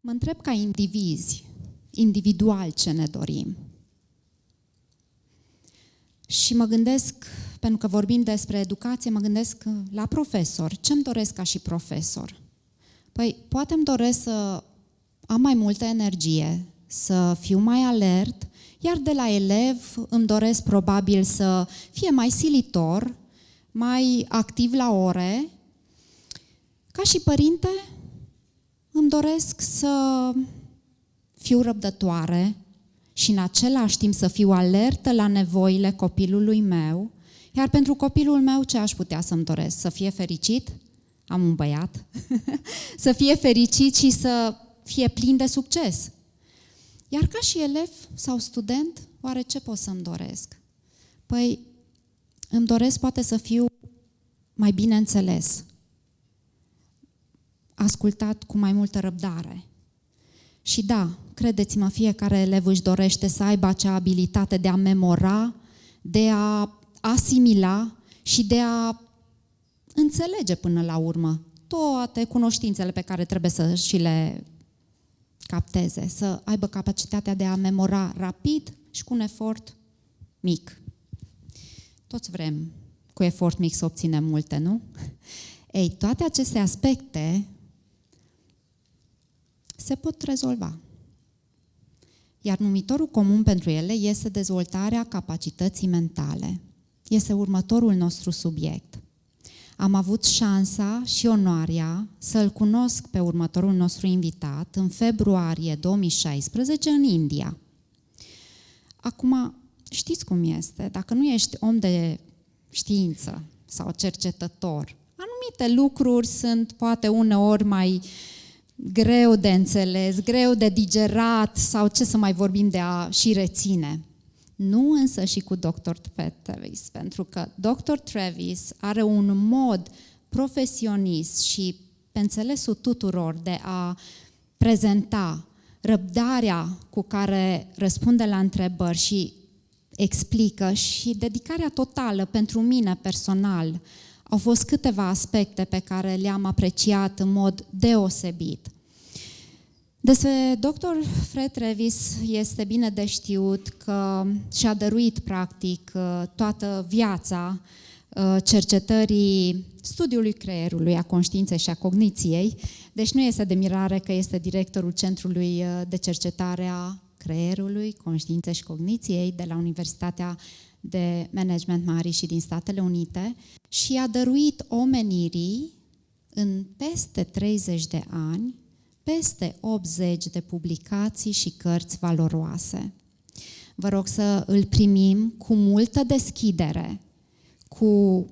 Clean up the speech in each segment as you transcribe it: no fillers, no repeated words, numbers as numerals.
Mă întreb ca indivizi, individual ce ne dorim. Și mă gândesc, pentru că vorbim despre educație, mă gândesc la profesor. Ce-mi doresc ca și profesor? Păi, poate îmi doresc să am mai multă energie, să fiu mai alert, iar de la elev îmi doresc probabil să fie mai silitor, mai activ la ore. Ca și părinte, îmi doresc să fiu răbdătoare și în același timp să fiu alertă la nevoile copilului meu. Iar pentru copilul meu ce aș putea să-mi doresc? Să fie fericit? Am un băiat. Să fie fericit și să fie plin de succes. Iar ca și elev sau student, oare ce pot să-mi doresc? Păi, îmi doresc poate să fiu mai bine înțeles, ascultat cu mai multă răbdare. Și da, credeți-mă, fiecare elev își dorește să aibă acea abilitate de a memora, de a asimila și de a înțelege până la urmă toate cunoștințele pe care trebuie să și le capteze, să aibă capacitatea de a memora rapid și cu un efort mic. Toți vrem cu efort mic să obținem multe, nu? Ei, toate aceste aspecte se pot rezolva. Iar numitorul comun pentru ele este dezvoltarea capacității mentale. Este următorul nostru subiect. Am avut șansa și onoarea să-l cunosc pe următorul nostru invitat în februarie 2016 în India. Acum, știți cum este, dacă nu ești om de știință sau cercetător, anumite lucruri sunt poate uneori mai greu de înțeles, greu de digerat sau ce să mai vorbim de a și reține. Nu însă și cu Dr. Travis, pentru că Dr. Travis are un mod profesionist și pe înțelesul tuturor de a prezenta răbdarea cu care răspunde la întrebări și explică și dedicarea totală pentru mine personal. Au fost câteva aspecte pe care le-am apreciat în mod deosebit. Despre Dr. Fred Travis este bine de știut că și-a dăruit practic toată viața cercetării studiului creierului, a conștiinței și a cogniției. Deci nu este de mirare că este directorul Centrului de Cercetare a Creierului, Conștiinței și Cogniției de la Universitatea de Management Mari și din Statele Unite și a dăruit omenirii în peste 30 de ani peste 80 de publicații și cărți valoroase. Vă rog să îl primim cu multă deschidere, cu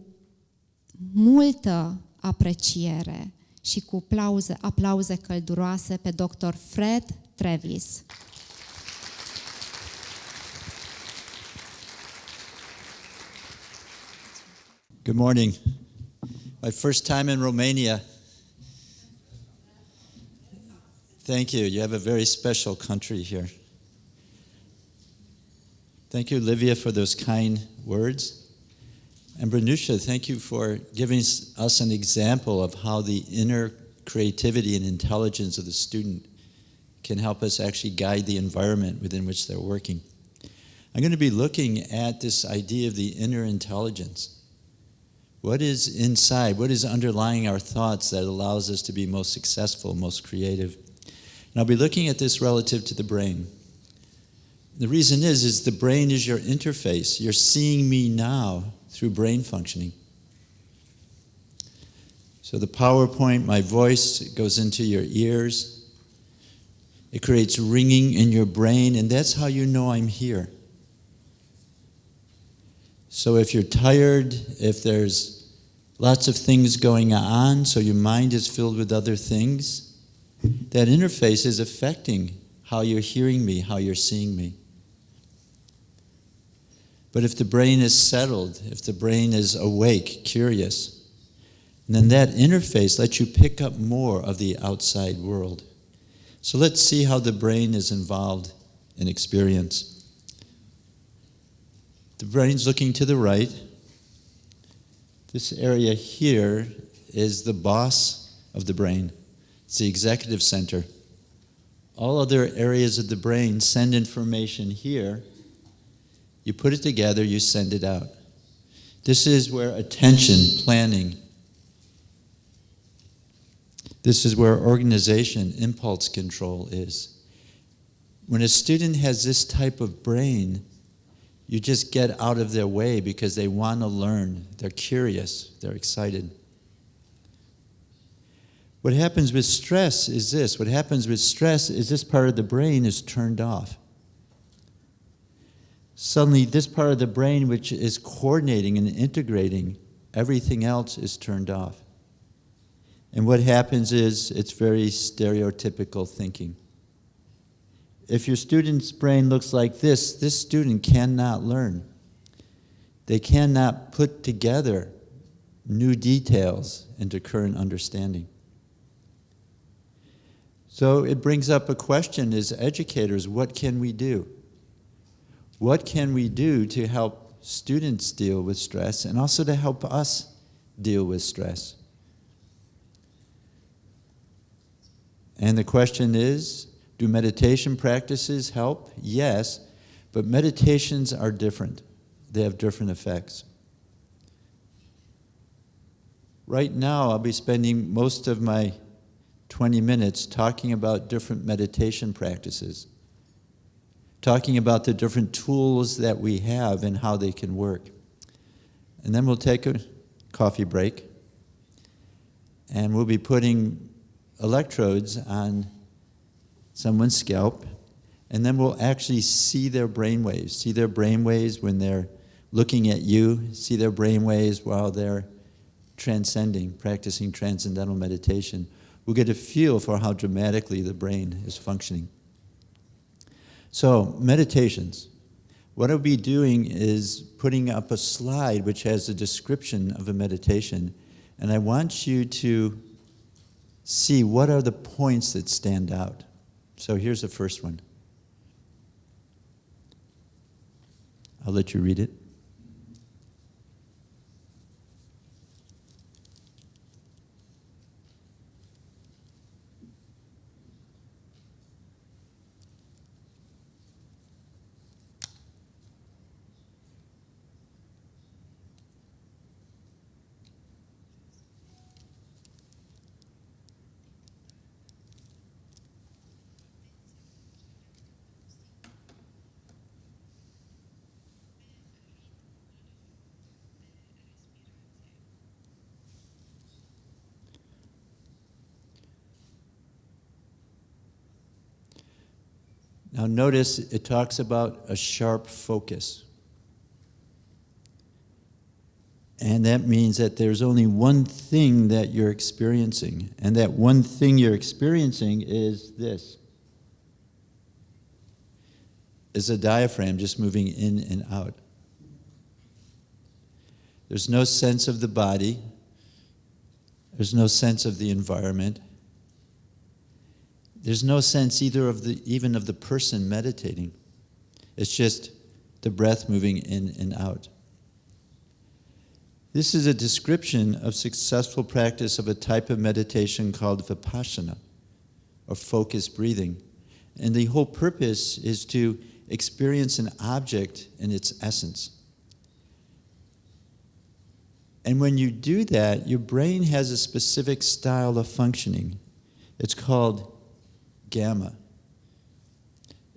multă apreciere și cu aplauze călduroase pe Dr. Fred Travis. Good morning. My first time in Romania. Thank you. You have a very special country here. Thank you, Livia, for those kind words. And Branusha, thank you for giving us an example of how the inner creativity and intelligence of the student can help us actually guide the environment within which they're working. I'm going to be looking at this idea of the inner intelligence. What is inside? What is underlying our thoughts that allows us to be most successful, most creative? And I'll be looking at this relative to the brain. The reason is the brain is your interface. You're seeing me now through brain functioning. So the PowerPoint, my voice, it goes into your ears. It creates ringing in your brain, and that's how you know I'm here. So if you're tired, if there's lots of things going on, so your mind is filled with other things, that interface is affecting how you're hearing me, how you're seeing me. But if the brain is settled, if the brain is awake, curious, then that interface lets you pick up more of the outside world. So let's see how the brain is involved in experience. The brain's looking to the right. This area here is the boss of the brain. It's the executive center. all other areas of the brain send information here. You put it together, you send it out. This is where attention, planning, this is where organization, impulse control is. When a student has this type of brain, you just get out of their way because they want to learn. They're curious. They're excited. What happens with stress is this. What happens with stress is this part of the brain is turned off. Suddenly, this part of the brain, which is coordinating and integrating, everything else is turned off. And what happens is it's very stereotypical thinking. If your student's brain looks like this student cannot learn. They cannot put together new details into current understanding. So it brings up a question as educators, what can we do? What can we do to help students deal with stress and also to help us deal with stress? And the question is, do meditation practices help? Yes, but meditations are different. They have different effects. Right now, I'll be spending most of my 20 minutes talking about different meditation practices, talking about the different tools that we have and how they can work. And then we'll take a coffee break, and we'll be putting electrodes on someone's scalp, and then we'll actually see their brain waves when they're looking at you, see their brain waves while they're transcending, practicing transcendental meditation. We'll get a feel for how dramatically the brain is functioning. So, meditations. What I'll be doing is putting up a slide which has a description of a meditation, and I want you to see what are the points that stand out. So here's the first one. I'll let you read it. Now notice it talks about a sharp focus. And that means that there's only one thing that you're experiencing. And that one thing you're experiencing is this. Is a diaphragm just moving in and out. There's no sense of the body. There's no sense of the environment. There's no sense even of the person meditating. It's just the breath moving in and out. This is a description of successful practice of a type of meditation called vipassana, or focused breathing. And the whole purpose is to experience an object in its essence. And when you do that, your brain has a specific style of functioning. It's called gamma.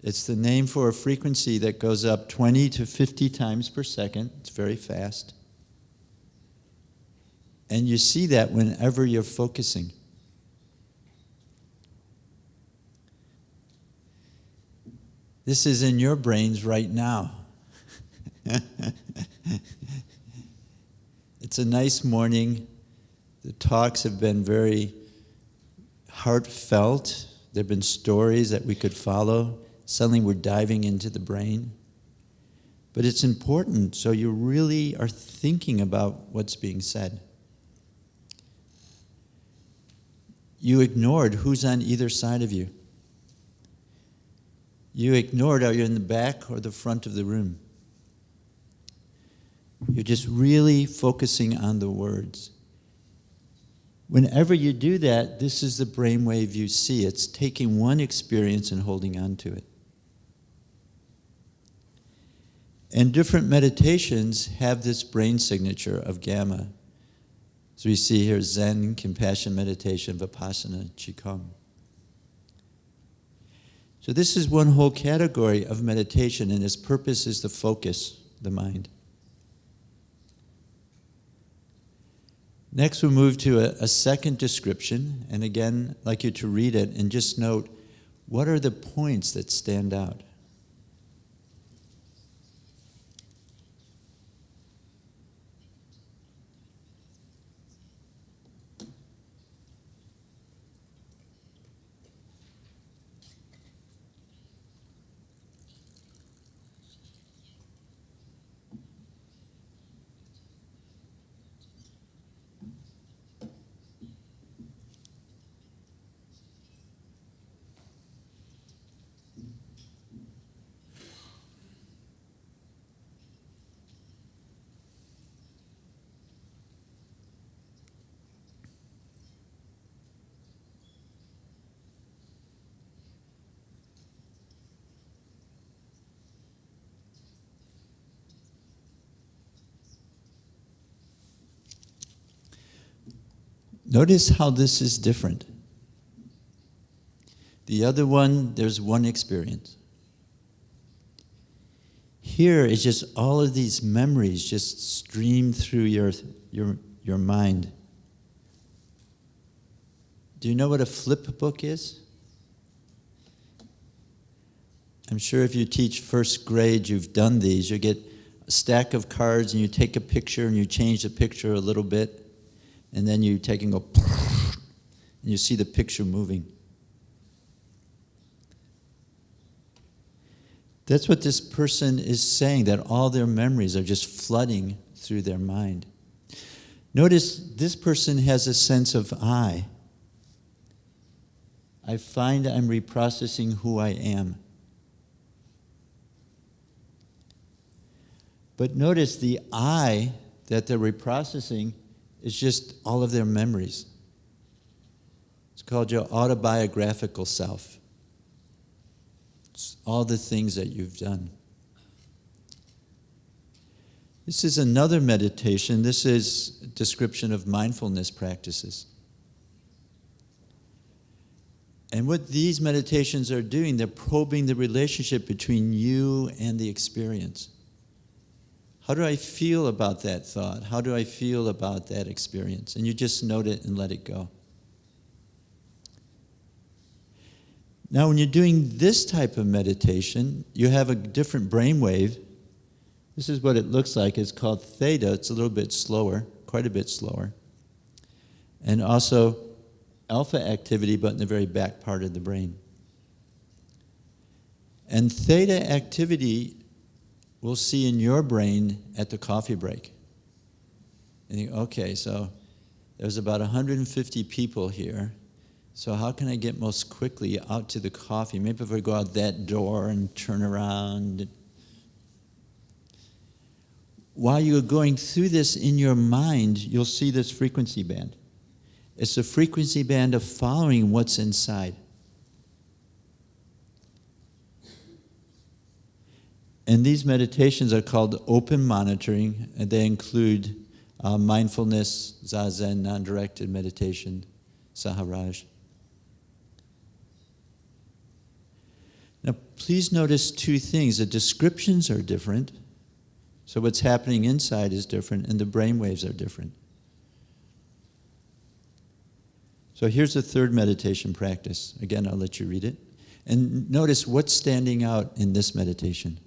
It's the name for a frequency that goes up 20 to 50 times per second. It's very fast. And you see that whenever you're focusing. This is in your brains right now. It's a nice morning. The talks have been very heartfelt. There have been stories that we could follow. Suddenly we're diving into the brain. But it's important, so you really are thinking about what's being said. You ignored who's on either side of you. You ignored are you in the back or the front of the room. You're just really focusing on the words. Whenever you do that, this is the brainwave you see. It's taking one experience and holding on to it. And different meditations have this brain signature of gamma. So we see here Zen, compassion meditation, Vipassana, Qigong. So this is one whole category of meditation, and its purpose is to focus the mind. Next, we'll move to a second description, and again, I'd like you to read it and just note, what are the points that stand out? Notice how this is different. The other one, there's one experience. Here, it's just all of these memories just stream through your mind. Do you know what a flip book is? I'm sure if you teach first grade, you've done these. You get a stack of cards and you take a picture and you change the picture a little bit. And then you take and go, and you see the picture moving. That's what this person is saying, that all their memories are just flooding through their mind. Notice this person has a sense of I. I find I'm reprocessing who I am. But notice the I that they're reprocessing is just all of their memories. It's called your autobiographical self. It's all the things that you've done. This is another meditation. This is a description of mindfulness practices. And what these meditations are doing, they're probing the relationship between you and the experience. How do I feel about that thought? How do I feel about that experience? And you just note it and let it go. Now, when you're doing this type of meditation, you have a different brainwave. This is what it looks like. It's called theta. It's a little bit slower, quite a bit slower. And also alpha activity, but in the very back part of the brain. And theta activity we'll see in your brain at the coffee break. And you think, okay, so there's about 150 people here. So how can I get most quickly out to the coffee? Maybe if I go out that door and turn around. While you're going through this in your mind, you'll see this frequency band. It's a frequency band of following what's inside. And these meditations are called open monitoring, and they include mindfulness, zazen, non-directed meditation, saharaj. Now, please notice two things. The descriptions are different, so what's happening inside is different, and the brainwaves are different. So here's the third meditation practice. Again, I'll let you read it. And notice what's standing out in this meditation.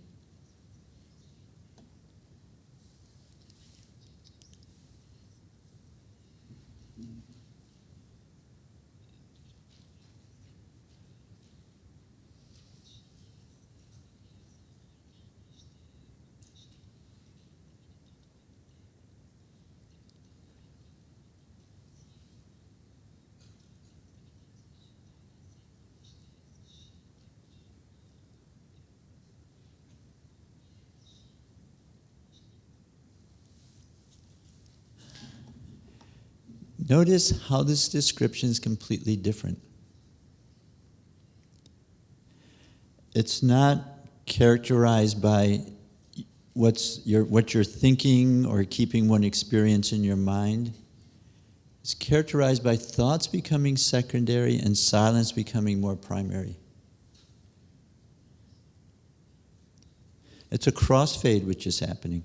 Notice how this description is completely different. It's not characterized by what you're thinking or keeping one experience in your mind. It's characterized by thoughts becoming secondary and silence becoming more primary. It's a crossfade which is happening.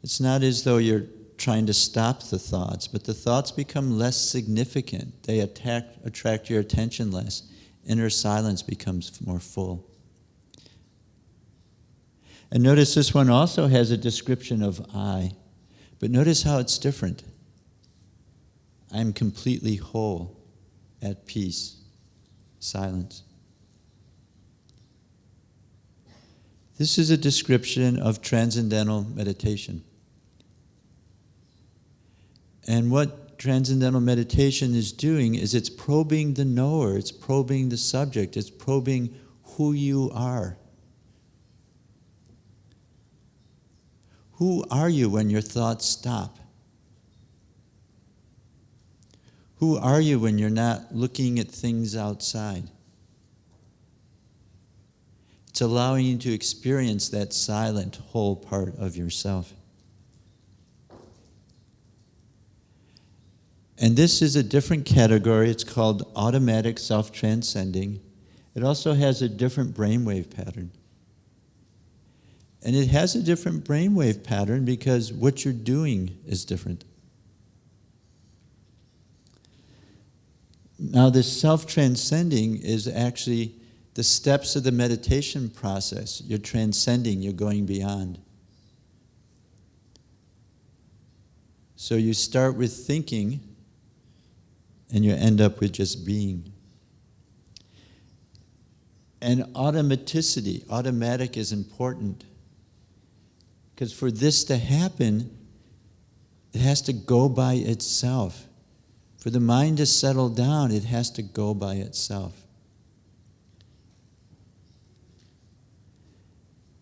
It's not as though you're trying to stop the thoughts, but the thoughts become less significant. They attract your attention less. Inner silence becomes more full. And notice this one also has a description of I, but notice how it's different. I'm completely whole, at peace, silence. This is a description of transcendental meditation. And what transcendental meditation is doing is it's probing the knower, it's probing the subject, it's probing who you are. Who are you when your thoughts stop? Who are you when you're not looking at things outside? It's allowing you to experience that silent, whole part of yourself. And this is a different category. It's called automatic self-transcending. It also has a different brainwave pattern. And it has a different brainwave pattern because what you're doing is different. Now, this self-transcending is actually the steps of the meditation process. You're transcending, you're going beyond. So you start with thinking, and you end up with just being. And automatic is important. Because for this to happen, it has to go by itself. For the mind to settle down, it has to go by itself.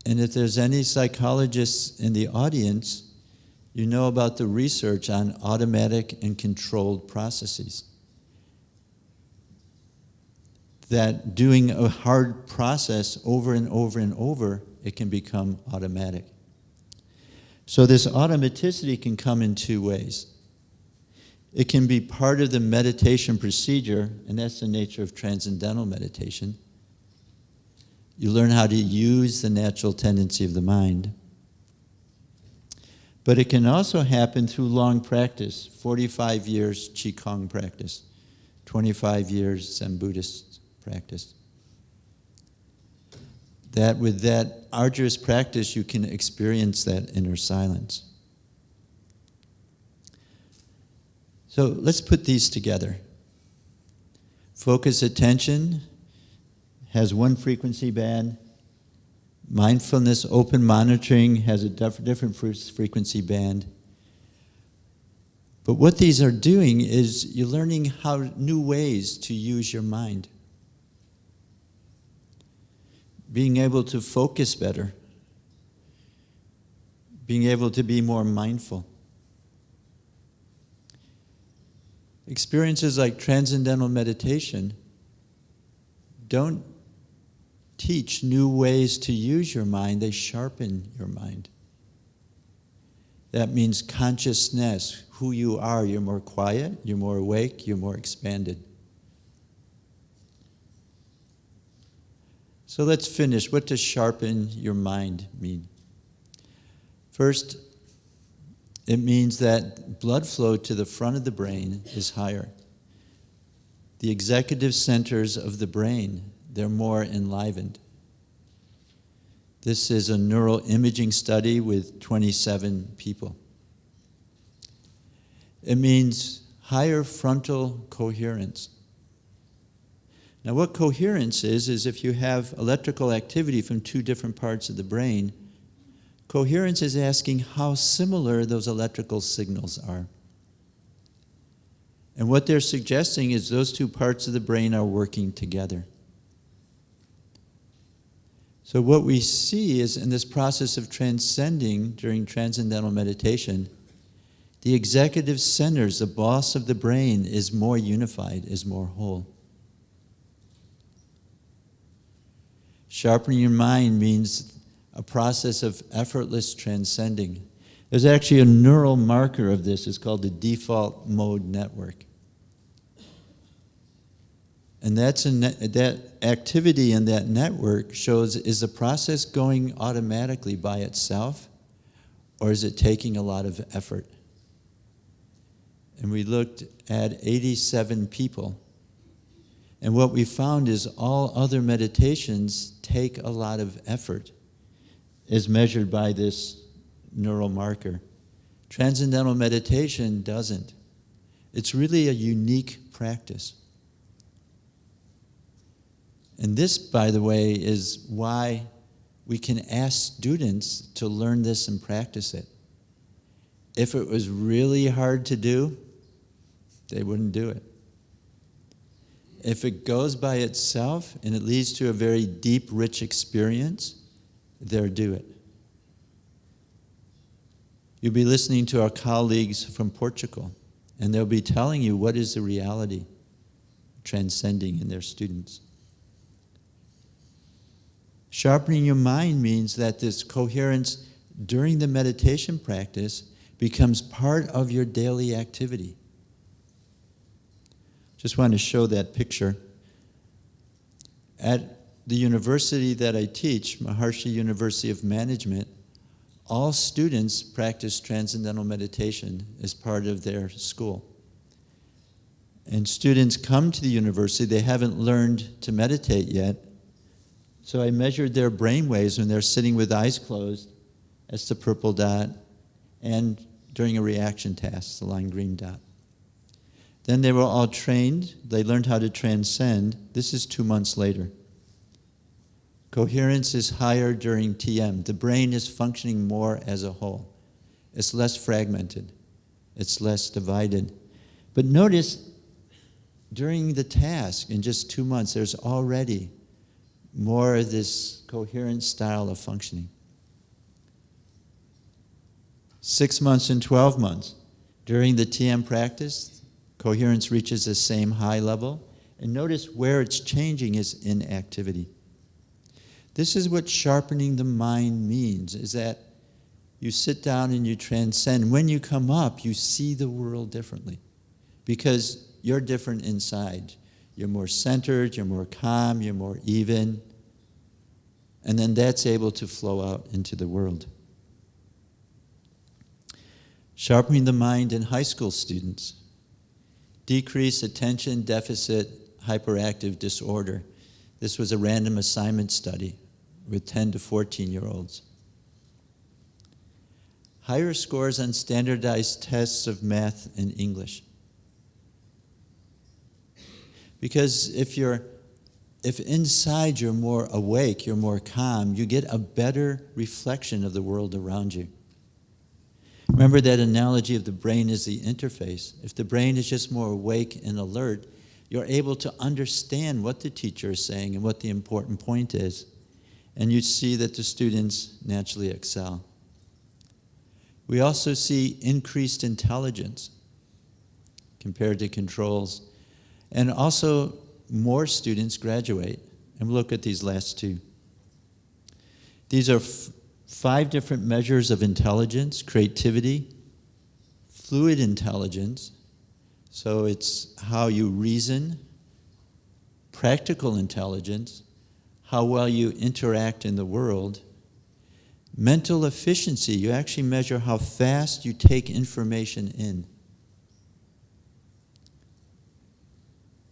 And if there's any psychologists in the audience, you know about the research on automatic and controlled processes. That doing a hard process over and over and over, it can become automatic. So this automaticity can come in two ways. It can be part of the meditation procedure, and that's the nature of transcendental meditation. You learn how to use the natural tendency of the mind. But it can also happen through long practice, 45 years Qigong practice, 25 years Zen Buddhist practice. That with that arduous practice, you can experience that inner silence. So let's put these together. Focused attention has one frequency band. Mindfulness, open monitoring has a different frequency band. But what these are doing is you're learning how new ways to use your mind. Being able to focus better. Being able to be more mindful. Experiences like transcendental meditation don't teach new ways to use your mind, they sharpen your mind. That means consciousness, who you are. You're more quiet, you're more awake, you're more expanded. So let's finish. What does sharpen your mind mean? First, it means that blood flow to the front of the brain is higher. The executive centers of the brain, they're more enlivened. This is a neural imaging study with 27 people. It means higher frontal coherence. Now, what coherence is if you have electrical activity from two different parts of the brain, coherence is asking how similar those electrical signals are. And what they're suggesting is those two parts of the brain are working together. So what we see is in this process of transcending during transcendental meditation, The executive centers, the boss of the brain, is more unified, is more whole. Sharpening your mind means a process of effortless transcending. There's actually a neural marker of this. It's called the default mode network. And that activity in that network shows, is the process going automatically by itself, or is it taking a lot of effort? And we looked at 87 people. And what we found is all other meditations take a lot of effort, as measured by this neural marker. Transcendental meditation doesn't. It's really a unique practice. And this, by the way, is why we can ask students to learn this and practice it. If it was really hard to do, they wouldn't do it. If it goes by itself and it leads to a very deep, rich experience, they'll do it. You'll be listening to our colleagues from Portugal, and they'll be telling you what is the reality transcending in their students. Sharpening your mind means that this coherence during the meditation practice becomes part of your daily activity. Just want to show that picture. At the university that I teach, Maharishi University of Management, all students practice transcendental meditation as part of their school. And students come to the university, they haven't learned to meditate yet. So I measured their brain waves when they're sitting with eyes closed, that's the purple dot, and during a reaction task, the line green dot. Then they were all trained, they learned how to transcend. This is 2 months later. Coherence is higher during TM. The brain is functioning more as a whole. It's less fragmented. It's less divided. But notice, during the task, in just 2 months, there's already more of this coherent style of functioning. 6 months and 12 months, during the TM practice, coherence reaches the same high level. And notice where it's changing is in activity. This is what sharpening the mind means, is that you sit down and you transcend. When you come up, you see the world differently because you're different inside. You're more centered, you're more calm, you're more even. And then that's able to flow out into the world. Sharpening the mind in high school students. Decrease attention deficit hyperactive disorder. This was a random assignment study with 10 to 14-year-olds. Higher scores on standardized tests of math and English. Because if inside you're more awake, you're more calm, you get a better reflection of the world around you. Remember that analogy of the brain as the interface. If the brain is just more awake and alert, you're able to understand what the teacher is saying and what the important point is. And you see that the students naturally excel. We also see increased intelligence compared to controls. And also more students graduate. And we'll look at these last two. These are 5 different measures of intelligence: creativity, fluid intelligence, so it's how you reason; practical intelligence, how well you interact in the world; mental efficiency, you actually measure how fast you take information in;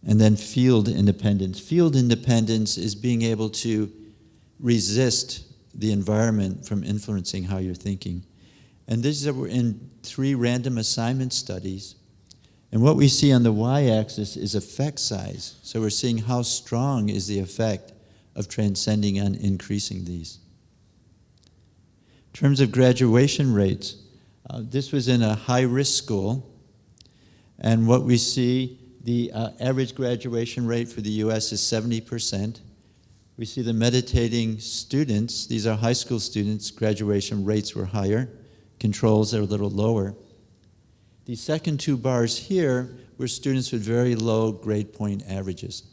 and then field independence. Field independence is being able to resist the environment from influencing how you're thinking. And these are in 3 random assignment studies. And what we see on the y-axis is effect size. So we're seeing how strong is the effect of transcending and increasing these. In terms of graduation rates, this was in a high-risk school. And what we see, the average graduation rate for the US is 70%. We see the meditating students, these are high school students, graduation rates were higher, controls are a little lower. The second two bars here were students with very low grade point averages.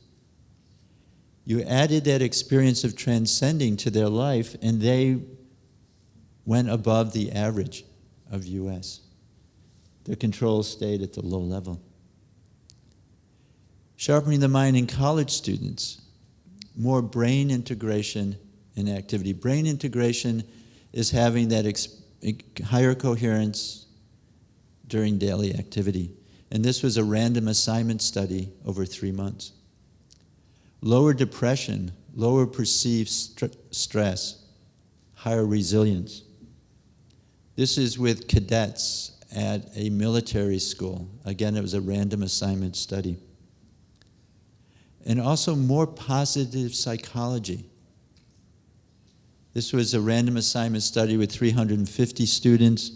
You added that experience of transcending to their life, and they went above the average of US. Their controls stayed at the low level. Sharpening the mind in college students, more brain integration in activity. Brain integration is having that higher coherence during daily activity. And this was a random assignment study over 3 months. Lower depression, lower perceived stress, higher resilience. This is with cadets at a military school. Again, it was a random assignment study. And also more positive psychology. This was a random assignment study with 350 students.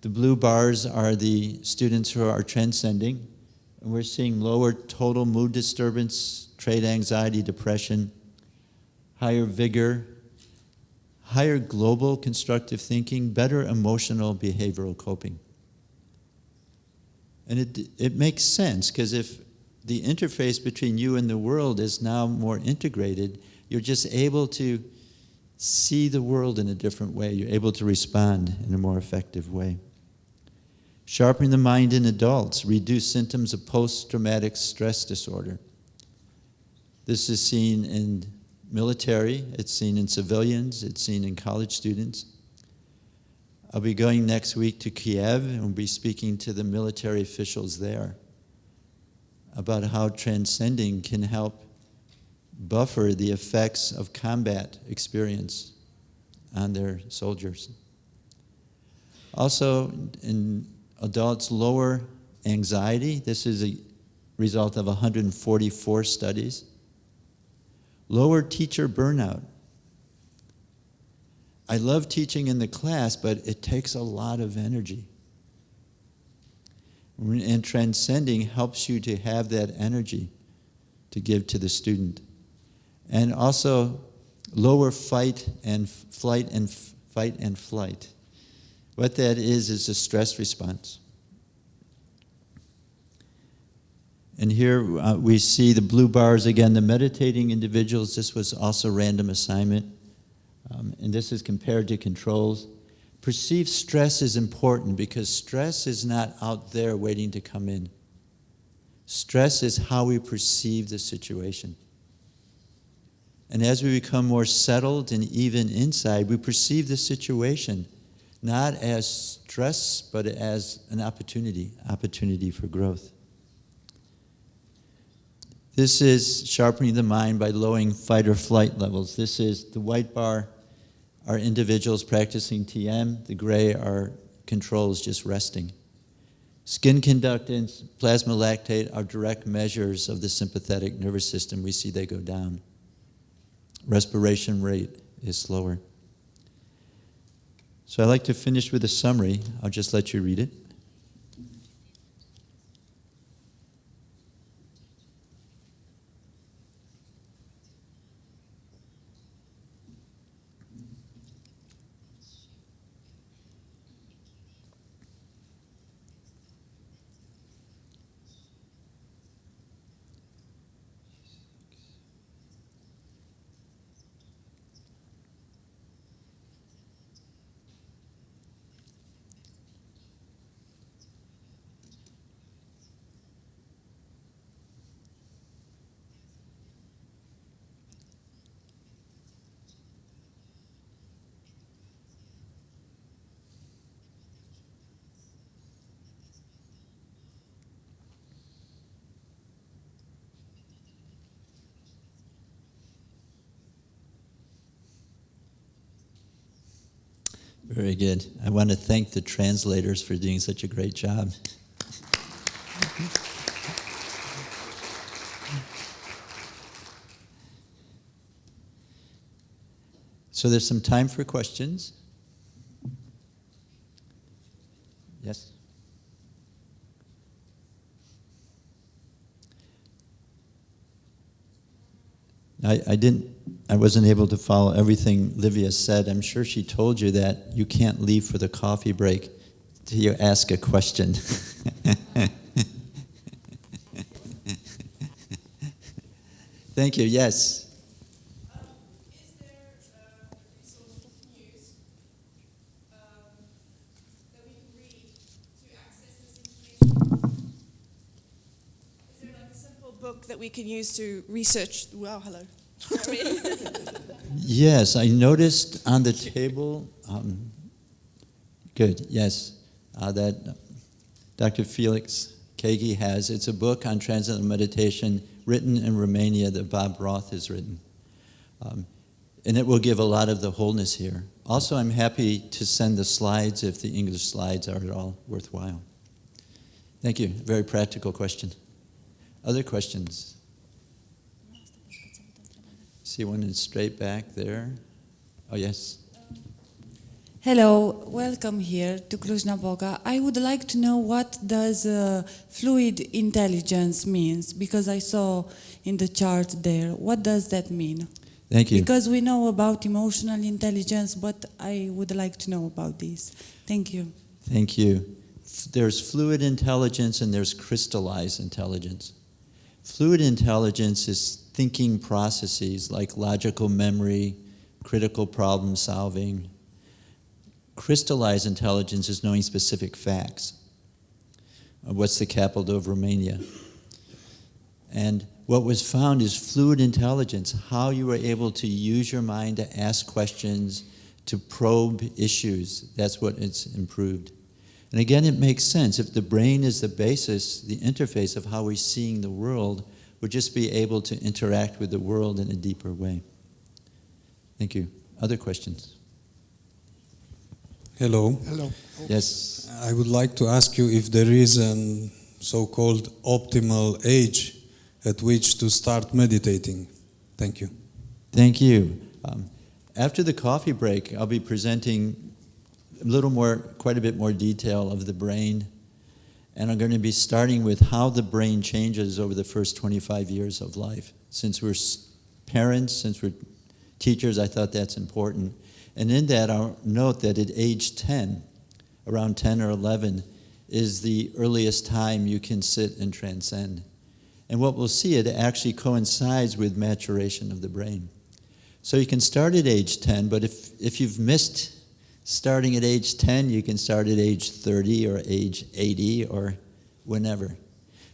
The blue bars are the students who are transcending. And we're seeing lower total mood disturbance, trait anxiety, depression, higher vigor, higher global constructive thinking, better emotional behavioral coping. And it makes sense, because if the interface between you and the world is now more integrated, you're just able to see the world in a different way. You're able to respond in a more effective way. Sharpening the mind in adults, reduce symptoms of post-traumatic stress disorder. This is seen in military, it's seen in civilians, it's seen in college students. I'll be going next week to Kiev and we'll be speaking to the military officials there about how transcending can help buffer the effects of combat experience on their soldiers. Also, in adults, lower anxiety. This is a result of 144 studies. Lower teacher burnout. I love teaching in the class, but it takes a lot of energy. And transcending helps you to have that energy to give to the student. And also lower fight and flight. What that is a stress response. And here we see the blue bars again, the meditating individuals. This was also random assignment. And this is compared to controls. Perceived stress is important because stress is not out there waiting to come in. Stress is how we perceive the situation. And as we become more settled and even inside, we perceive the situation not as stress, but as an opportunity for growth. This is sharpening the mind by lowering fight or flight levels. This is the white bar are individuals practicing TM. The gray are controls just resting. Skin conductance, plasma lactate are direct measures of the sympathetic nervous system. We see they go down. Respiration rate is slower. So I'd like to finish with a summary. I'll just let you read it. Very good. I want to thank the translators for doing such a great job. So there's some time for questions. Yes? I wasn't able to follow everything Livia said. I'm sure she told you that you can't leave for the coffee break till you ask a question. Thank you. Yes. Is there a resource of news that we can read to access this information? Is there like a simple book that we can use to research? Wow, hello. Yes, I noticed on the table. Good. Yes, that Dr. Felix Kagi has. It's a book on transcendental meditation written in Romania that Bob Roth has written. And it will give a lot of the wholeness here. Also, I'm happy to send the slides if the English slides are at all worthwhile. Thank you. Very practical question. Other questions? See one in straight back there. Oh, yes. Hello, welcome here to Cluj-Napoca. I would like to know what does fluid intelligence means, because I saw in the chart there. What does that mean? Thank you. Because we know about emotional intelligence, but I would like to know about this. Thank you. Thank you. There's fluid intelligence and there's crystallized intelligence. Fluid intelligence is thinking processes like logical memory, critical problem solving. Crystallized intelligence is knowing specific facts. What's the capital of Romania? And what was found is fluid intelligence, how you were able to use your mind to ask questions, to probe issues. That's what it's improved. And again, it makes sense. If the brain is the basis, the interface of how we're seeing the world, we'll just be able to interact with the world in a deeper way. Thank you. Other questions? Hello. Hello. Yes. I would like to ask you if there is a so-called optimal age at which to start meditating. Thank you. Thank you. After the coffee break, I'll be presenting a little more, quite a bit more detail of the brain. And I'm going to be starting with how the brain changes over the first 25 years of life. Since we're parents, since we're teachers, I thought that's important. And in that, I'll note that at age 10, around 10 or 11, is the earliest time you can sit and transcend. And what we'll see, it actually coincides with maturation of the brain. So you can start at age 10, but if you've missed starting at age 10, you can start at age 30 or age 80 or whenever.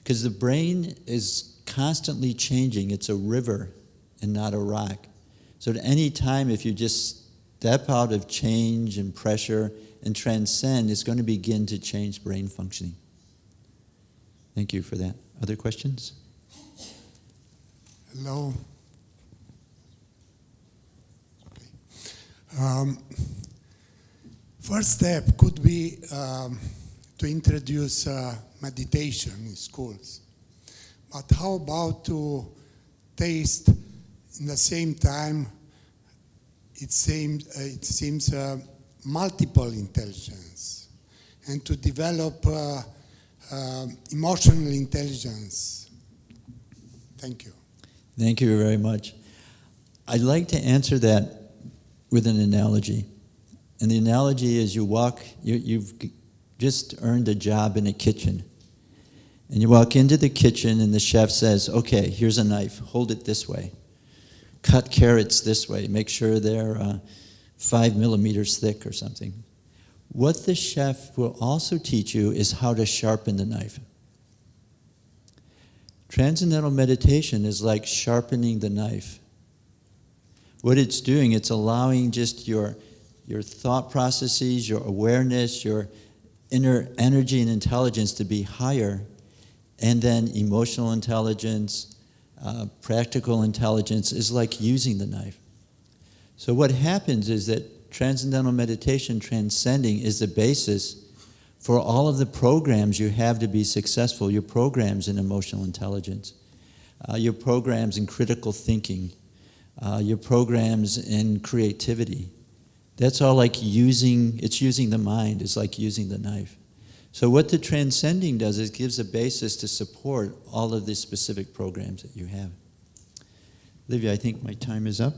Because the brain is constantly changing. It's a river and not a rock. So at any time, if you just step out of change and pressure and transcend, it's going to begin to change brain functioning. Thank you for that. Other questions? Hello. Okay. First step could be to introduce meditation in schools. But how about to taste in the same time, it seems multiple intelligence, and to develop emotional intelligence? Thank you. Thank you very much. I'd like to answer that with an analogy. And the analogy is you've just earned a job in a kitchen. And you walk into the kitchen and the chef says, okay, here's a knife, hold it this way. Cut carrots this way, make sure they're 5 millimeters thick or something. What the chef will also teach you is how to sharpen the knife. Transcendental meditation is like sharpening the knife. What it's doing, it's allowing just your thought processes, your awareness, your inner energy and intelligence to be higher, and then emotional intelligence, practical intelligence is like using the knife. So what happens is that transcendental meditation, transcending, is the basis for all of the programs you have to be successful, your programs in emotional intelligence, your programs in critical thinking, your programs in creativity. That's all like using the mind, it's like using the knife. So what the transcending does is gives a basis to support all of the specific programs that you have. Olivia, I think my time is up.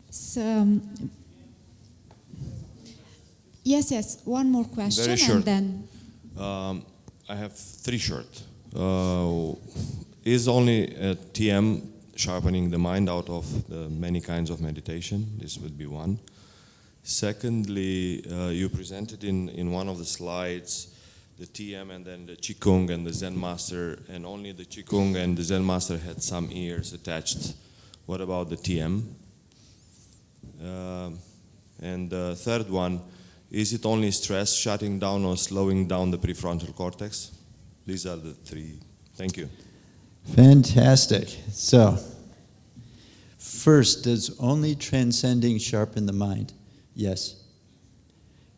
So, Yes. One more question, Very short. and then I have three short. Is only TM sharpening the mind out of the many kinds of meditation? This would be one. Secondly, you presented in one of the slides the TM and then the Qigong and the Zen master, and only the Qigong and the Zen master had some ears attached. What about the TM? And the third one, is it only stress shutting down or slowing down the prefrontal cortex? These are the three. Thank you. Fantastic. So, first, does only transcending sharpen the mind? Yes.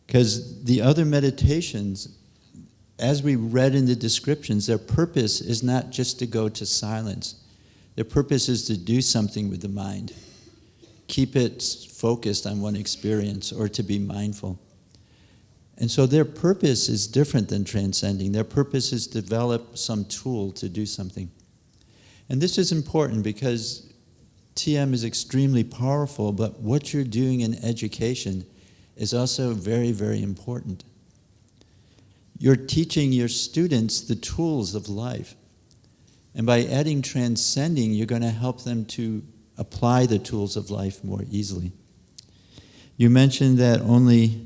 Because the other meditations, as we read in the descriptions, their purpose is not just to go to silence. Their purpose is to do something with the mind. Keep it focused on one experience or to be mindful. And so their purpose is different than transcending. Their purpose is to develop some tool to do something. And this is important because TM is extremely powerful, but what you're doing in education is also very, very important. You're teaching your students the tools of life. And by adding transcending, you're going to help them to apply the tools of life more easily. You mentioned that only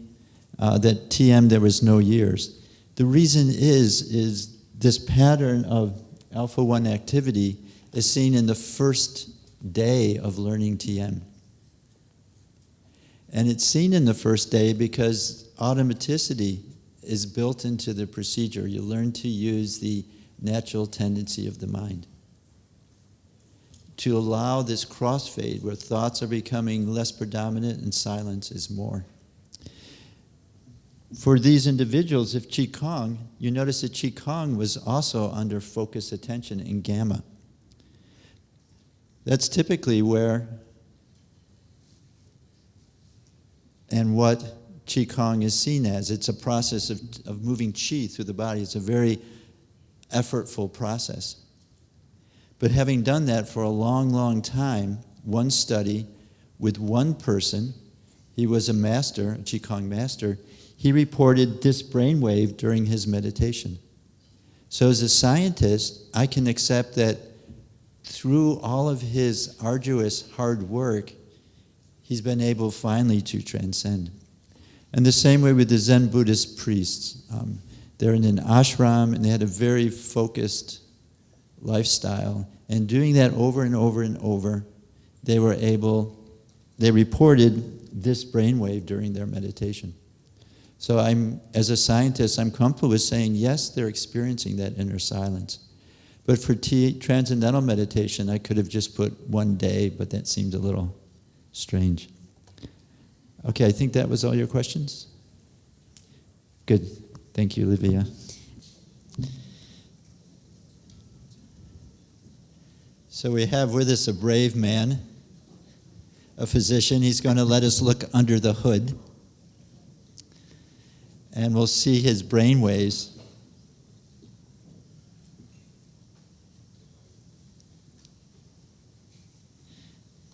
that TM there was no years. The reason is this pattern of Alpha 1 activity is seen in the first day of learning TM. And it's seen in the first day because automaticity is built into the procedure. You learn to use the natural tendency of the mind to allow this crossfade where thoughts are becoming less predominant and silence is more. For these individuals, if Qigong, you notice that Qigong was also under focused attention in gamma. That's typically where and what Qigong is seen as. It's a process of moving Qi through the body. It's a very effortful process. But having done that for a long, long time, one study with one person, he was a master, a Qigong master, he reported this brainwave during his meditation. So as a scientist, I can accept that through all of his arduous hard work, he's been able finally to transcend. And the same way with the Zen Buddhist priests. They're in an ashram and they had a very focused lifestyle. And doing that over and over and over, they reported this brainwave during their meditation. So as a scientist, I'm comfortable with saying, yes, they're experiencing that inner silence. But for transcendental meditation, I could have just put 1 day, but that seemed a little strange. Okay, I think that was all your questions. Good. Thank you, Livia. So we have with us a brave man, a physician. He's going to let us look under the hood. And we'll see his brain waves.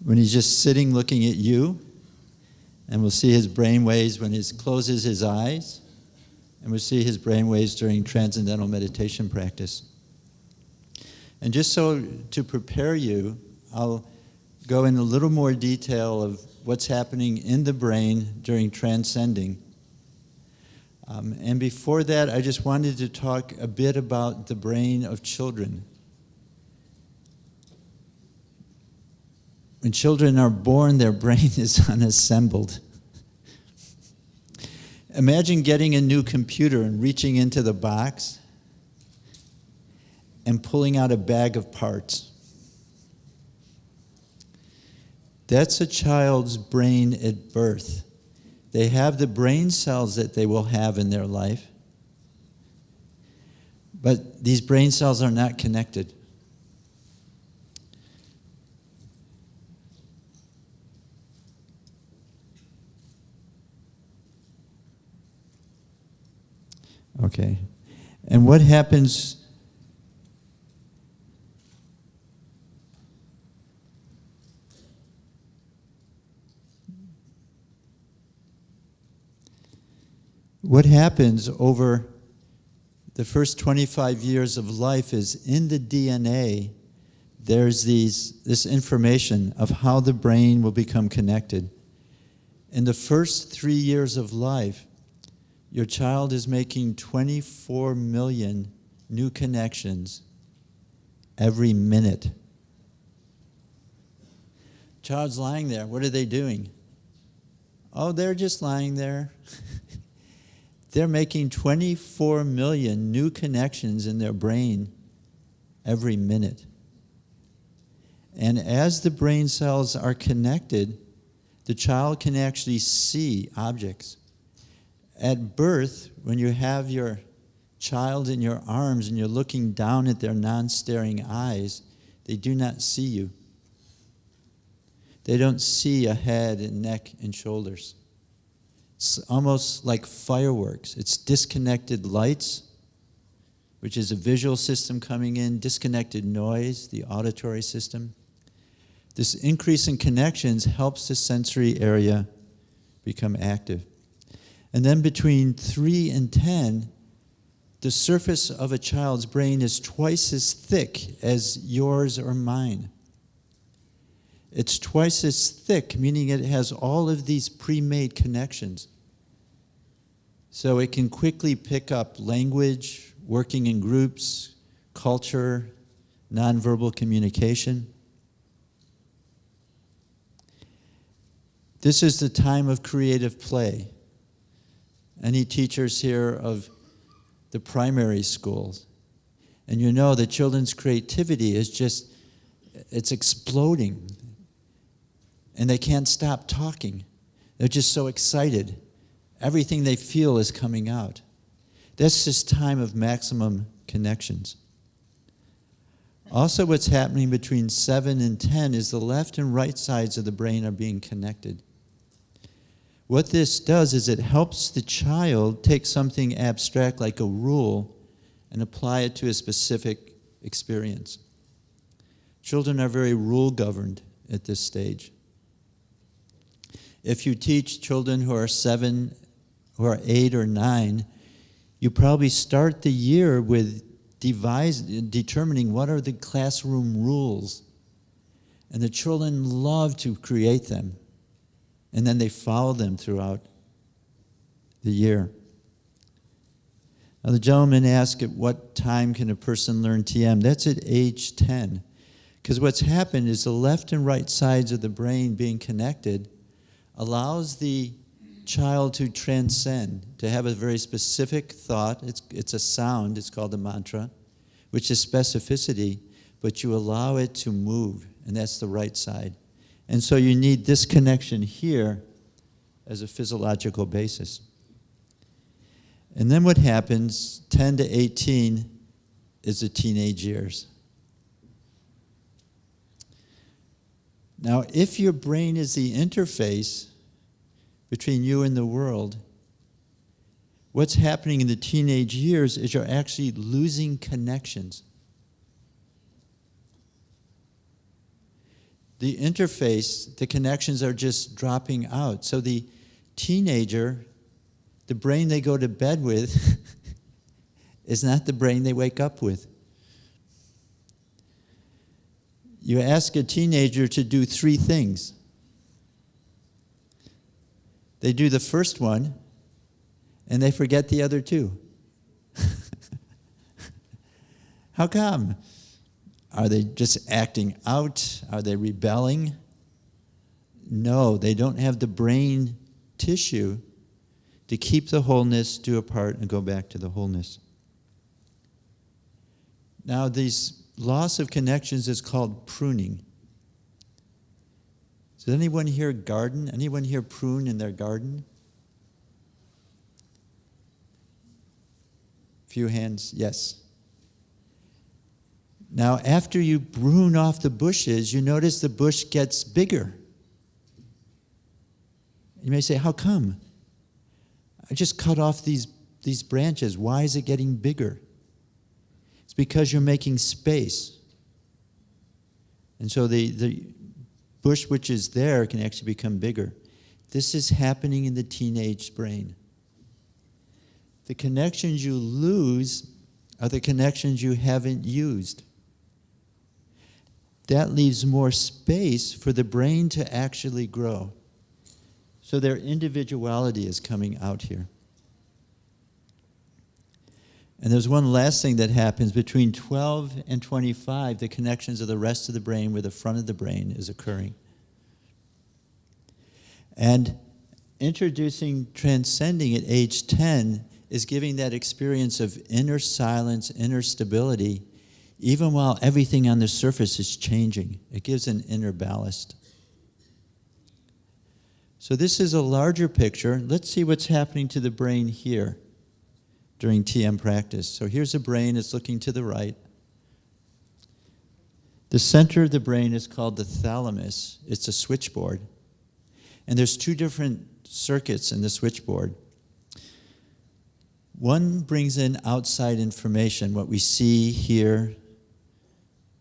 When he's just sitting looking at you, and we'll see his brain waves when he closes his eyes, and we'll see his brain waves during transcendental meditation practice. And just so to prepare you, I'll go in a little more detail of what's happening in the brain during transcending. And before that, I just wanted to talk a bit about the brain of children. When children are born, their brain is unassembled. Imagine getting a new computer and reaching into the box and pulling out a bag of parts. That's a child's brain at birth. They have the brain cells that they will have in their life, but these brain cells are not connected. Okay. And what happens what happens over the first 25 years of life is in the DNA, there's this information of how the brain will become connected. In the first 3 years of life, your child is making 24 million new connections every minute. Child's lying there. What are they doing? Oh, they're just lying there. They're making 24 million new connections in their brain every minute. And as the brain cells are connected, the child can actually see objects. At birth, when you have your child in your arms and you're looking down at their non-staring eyes, they do not see you. They don't see a head and neck and shoulders. It's almost like fireworks. It's disconnected lights, which is a visual system coming in, disconnected noise, the auditory system. This increase in connections helps the sensory area become active. And then between 3 and 10, the surface of a child's brain is twice as thick as yours or mine. It's twice as thick, meaning it has all of these pre-made connections. So it can quickly pick up language, working in groups, culture, nonverbal communication. This is the time of creative play. Any teachers here of the primary schools? And you know that children's creativity is just, it's exploding. And they can't stop talking. They're just so excited. Everything they feel is coming out. That's this time of maximum connections. Also, what's happening between 7 and 10 is the left and right sides of the brain are being connected. What this does is it helps the child take something abstract like a rule and apply it to a specific experience. Children are very rule governed at this stage. If you teach children who are 7, who are 8 or 9, you probably start the year with determining what are the classroom rules. And the children love to create them. And then they follow them throughout the year. Now the gentleman asked, at what time can a person learn TM? That's at age 10. Because what's happened is the left and right sides of the brain being connected allows the child to transcend, to have a very specific thought. It's a sound, it's called a mantra, which is specificity, but you allow it to move, and that's the right side. And so you need this connection here as a physiological basis. And then what happens, 10 to 18, is the teenage years. Now, if your brain is the interface between you and the world, what's happening in the teenage years is you're actually losing connections. The interface, the connections are just dropping out. So the teenager, the brain they go to bed with is not the brain they wake up with. You ask a teenager to do 3 things. They do the first one, and they forget the other 2. How come? Are they just acting out? Are they rebelling? No, they don't have the brain tissue to keep the wholeness, do a part, and go back to the wholeness. Now, these loss of connections is called pruning. Does anyone here garden? Anyone here prune in their garden? Few hands, yes. Now, after you prune off the bushes, you notice the bush gets bigger. You may say, how come? I just cut off these branches. Why is it getting bigger? It's because you're making space. And so the bush which is there can actually become bigger. This is happening in the teenage brain. The connections you lose are the connections you haven't used. That leaves more space for the brain to actually grow. So their individuality is coming out here. And there's one last thing that happens. Between 12 and 25, the connections of the rest of the brain where the front of the brain is occurring. And introducing transcending at age 10 is giving that experience of inner silence, inner stability, even while everything on the surface is changing. It gives an inner ballast. So this is a larger picture. Let's see what's happening to the brain here during TM practice. So here's a brain, it's looking to the right. The center of the brain is called the thalamus. It's a switchboard. And there's two different circuits in the switchboard. One brings in outside information, what we see, hear,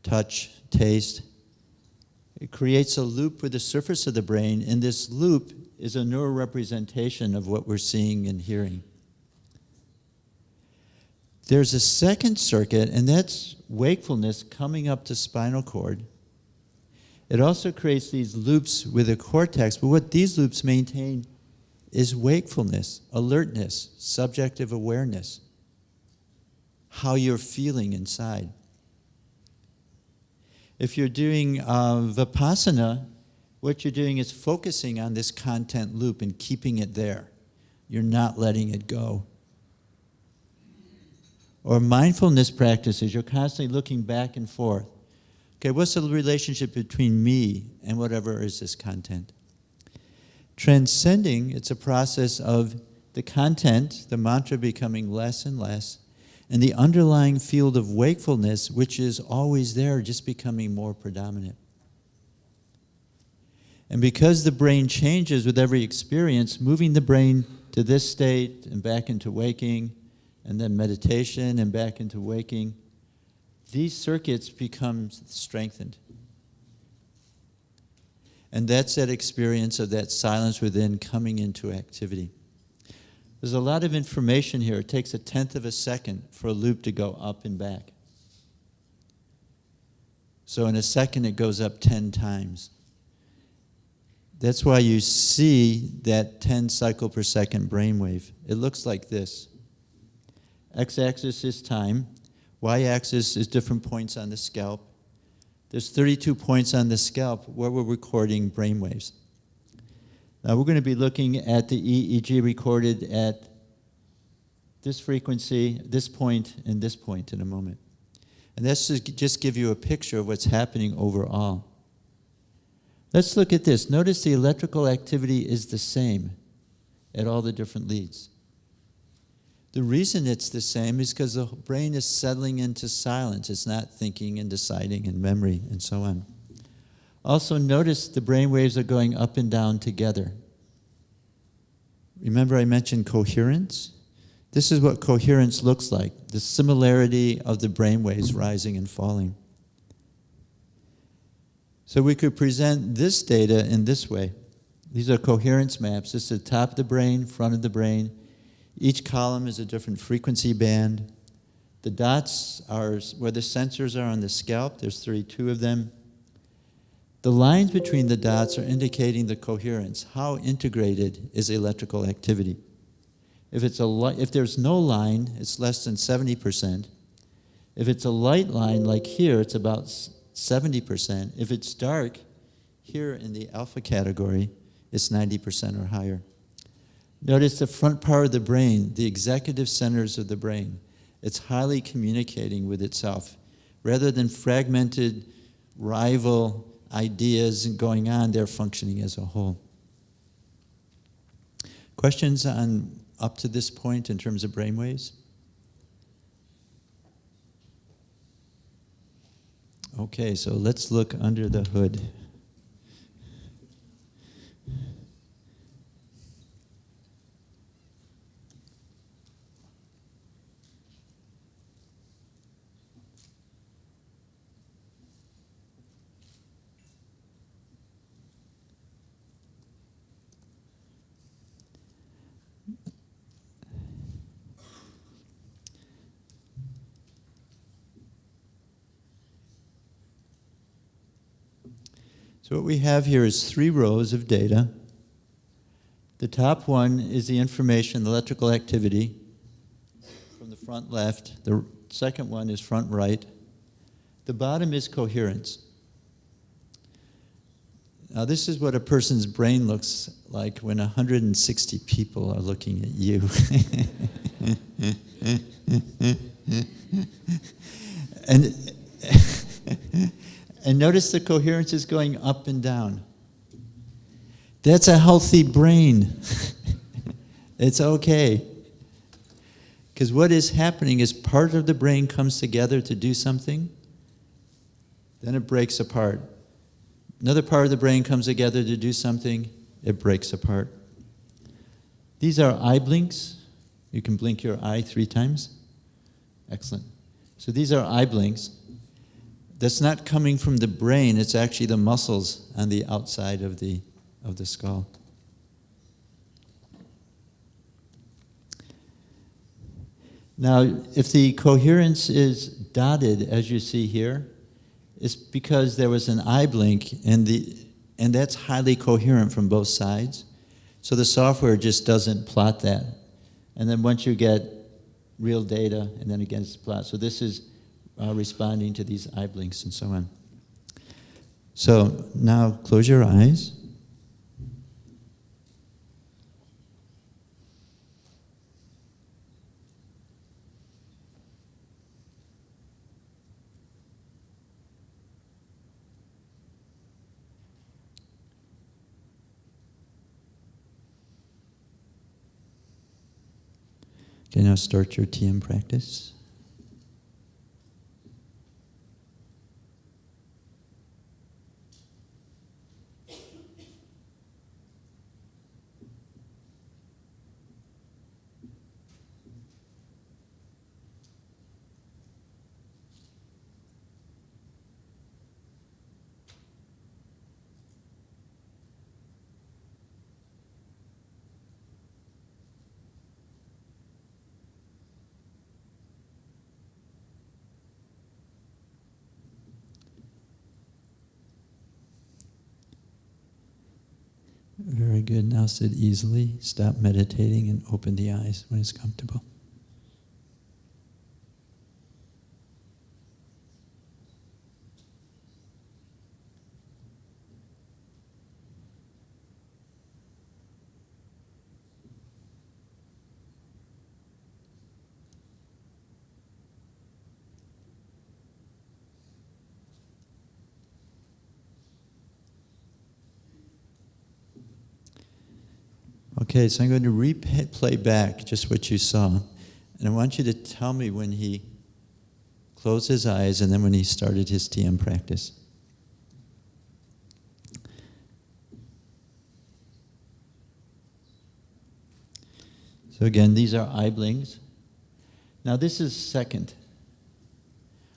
touch, taste. It creates a loop with the surface of the brain, and this loop is a neural representation of what we're seeing and hearing. There's a second circuit, and that's wakefulness coming up to spinal cord. It also creates these loops with the cortex, but what these loops maintain is wakefulness, alertness, subjective awareness, how you're feeling inside. If you're doing Vipassana, what you're doing is focusing on this content loop and keeping it there. You're not letting it go. Or mindfulness practices, you're constantly looking back and forth. Okay, what's the relationship between me and whatever is this content? Transcending, it's a process of the content, the mantra becoming less and less, and the underlying field of wakefulness, which is always there, just becoming more predominant. And because the brain changes with every experience, moving the brain to this state and back into waking, and then meditation and back into waking, these circuits become strengthened. And that's that experience of that silence within coming into activity. There's a lot of information here. It takes 1/10 of a second for a loop to go up and back. So in a second, it goes up 10 times. That's why you see that 10 cycle per second brainwave. It looks like this. X-axis is time. Y-axis is different points on the scalp. There's 32 points on the scalp where we're recording brainwaves. Now we're going to be looking at the EEG recorded at this frequency, this point, and this point in a moment. And that's to just give you a picture of what's happening overall. Let's look at this. Notice the electrical activity is the same at all the different leads. The reason it's the same is because the brain is settling into silence. It's not thinking and deciding and memory and so on. Also notice the brain waves are going up and down together. Remember I mentioned coherence? This is what coherence looks like, the similarity of the brain waves rising and falling. So we could present this data in this way. These are coherence maps. This is the top of the brain, front of the brain. Each column is a different frequency band. The dots are where the sensors are on the scalp. There's 32 of them. The lines between the dots are indicating the coherence. How integrated is the electrical activity? If there's no line, it's less than 70%. If it's a light line, like here, it's about 70%. If it's dark, here in the alpha category, it's 90% or higher. Notice the front part of the brain, the executive centers of the brain. It's highly communicating with itself. Rather than fragmented rival ideas going on, they're functioning as a whole. Questions on up to this point in terms of brainwaves? Okay, so let's look under the hood. So what we have here is 3 rows of data. The top one is the information, the electrical activity from the front left. The second one is front right. The bottom is coherence. Now this is what a person's brain looks like when 160 people are looking at you. And notice the coherence is going up and down. That's a healthy brain. It's okay. Because what is happening is part of the brain comes together to do something, then it breaks apart. Another part of the brain comes together to do something, it breaks apart. These are eye blinks. You can blink your eye 3 times. Excellent. So these are eye blinks. That's not coming from the brain, it's actually the muscles on the outside of the skull. Now, if the coherence is dotted, as you see here, it's because there was an eye blink, and that's highly coherent from both sides. So the software just doesn't plot that. And then once you get real data, and then again it's plot. So this is responding to these eye blinks and so on. So now close your eyes. Okay, now start your TM practice. Very good. Now sit easily. Stop meditating and open the eyes when it's comfortable. Okay, so I'm going to replay back just what you saw. And I want you to tell me when he closed his eyes and then when he started his TM practice. So again, these are eye blinks. Now this is second.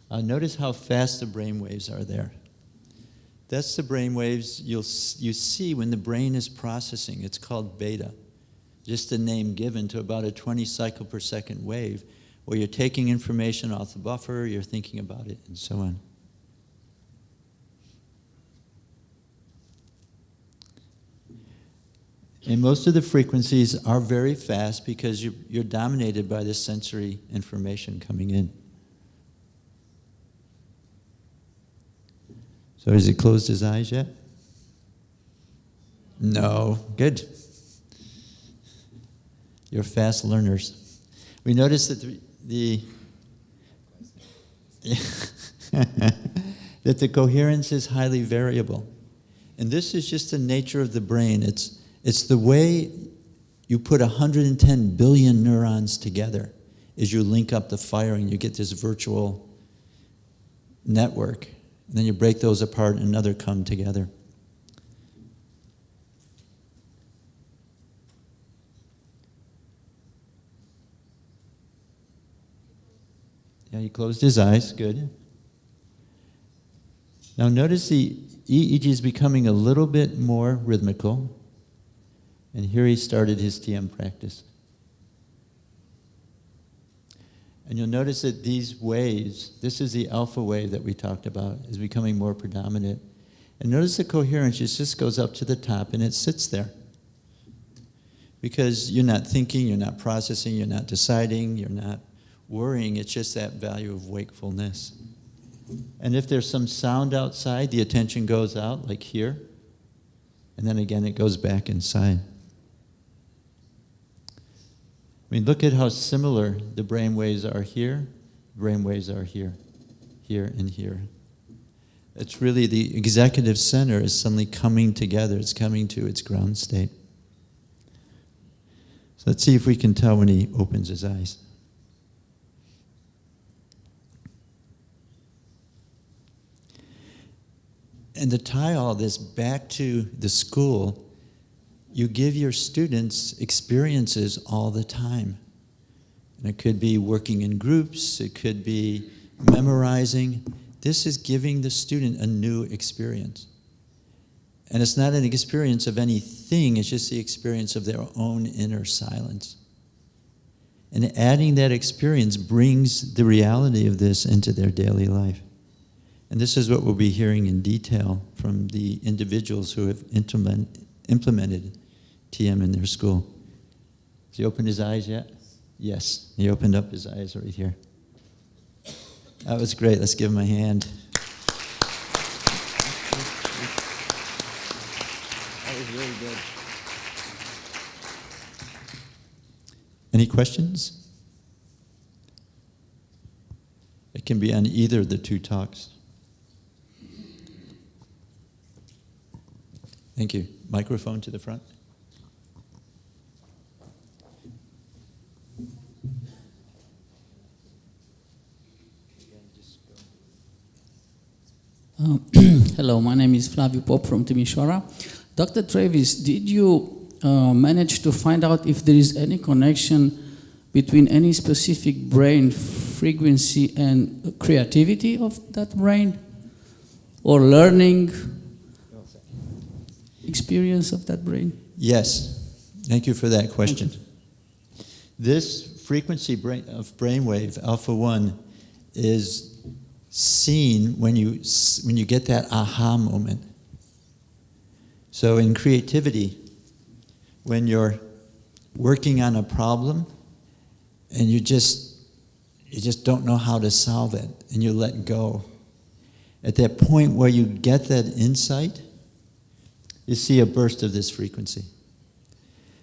Notice how fast the brain waves are there. That's the brain waves you see when the brain is processing. It's called beta. Just a name given to about a 20 cycle per second wave where you're taking information off the buffer, you're thinking about it, and so on. And most of the frequencies are very fast because you're dominated by the sensory information coming in. So has he closed his eyes yet? No. Good. You're fast learners. We noticed that that the coherence is highly variable. And this is just the nature of the brain. It's the way you put 110 billion neurons together as you link up the firing. You get this virtual network. And then you break those apart and another come together. Yeah, he closed his eyes. Good. Now notice the EEG is becoming a little bit more rhythmical. And here he started his TM practice. And you'll notice that these waves, this is the alpha wave that we talked about, is becoming more predominant. And notice the coherence, it just goes up to the top and it sits there. Because you're not thinking, you're not processing, you're not deciding, you're not worrying, it's just that value of wakefulness. And if there's some sound outside, the attention goes out, like here, and then again it goes back inside. I mean, look at how similar the brain waves are here, brain waves are here, here, and here. It's really the executive center is suddenly coming together, it's coming to its ground state. So let's see if we can tell when he opens his eyes. And to tie all this back to the school, you give your students experiences all the time. And it could be working in groups, it could be memorizing. This is giving the student a new experience. And it's not an experience of anything, it's just the experience of their own inner silence. And adding that experience brings the reality of this into their daily life. And this is what we'll be hearing in detail from the individuals who have implemented TM in their school. Has he opened his eyes yet? Yes. He opened up his eyes right here. That was great. Let's give him a hand. That was really good. Any questions? It can be on either of the two talks. Thank you. Microphone to the front. Hello, my name is Flavio Pop from Timișoara. Dr. Travis, did you manage to find out if there is any connection between any specific brain frequency and creativity of that brain? Or learning experience of that brain? Yes. Thank you for that question. This frequency of brainwave, alpha 1, is seen when you get that aha moment. So in creativity, when you're working on a problem and you just don't know how to solve it and you let go, at that point where you get that insight, you see a burst of this frequency.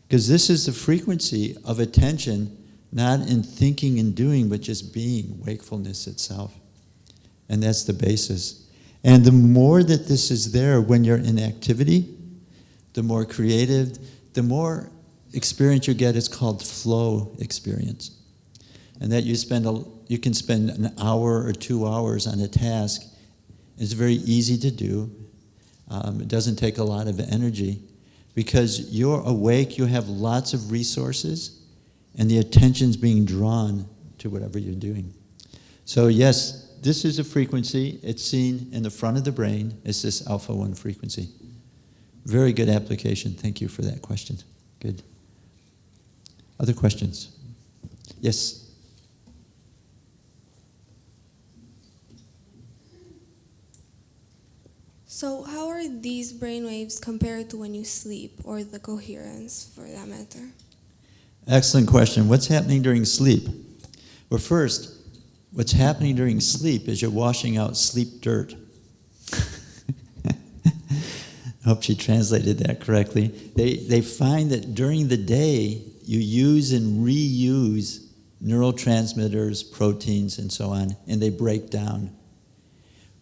Because this is the frequency of attention, not in thinking and doing, but just being, wakefulness itself. And that's the basis. And the more that this is there when you're in activity, the more creative, the more experience you get is called flow experience. And that you can spend an hour or 2 hours on a task. It's very easy to do. It doesn't take a lot of energy. Because you're awake, you have lots of resources, and the attention's being drawn to whatever you're doing. So yes, this is a frequency. It's seen in the front of the brain. It's this alpha 1 frequency. Very good application. Thank you for that question. Good. Other questions? Yes. So how are these brainwaves compared to when you sleep, or the coherence for that matter? Excellent question. What's happening during sleep? Well, first, what's happening during sleep is you're washing out sleep dirt. I hope she translated that correctly. They find that during the day, you use and reuse neurotransmitters, proteins, and so on, and they break down.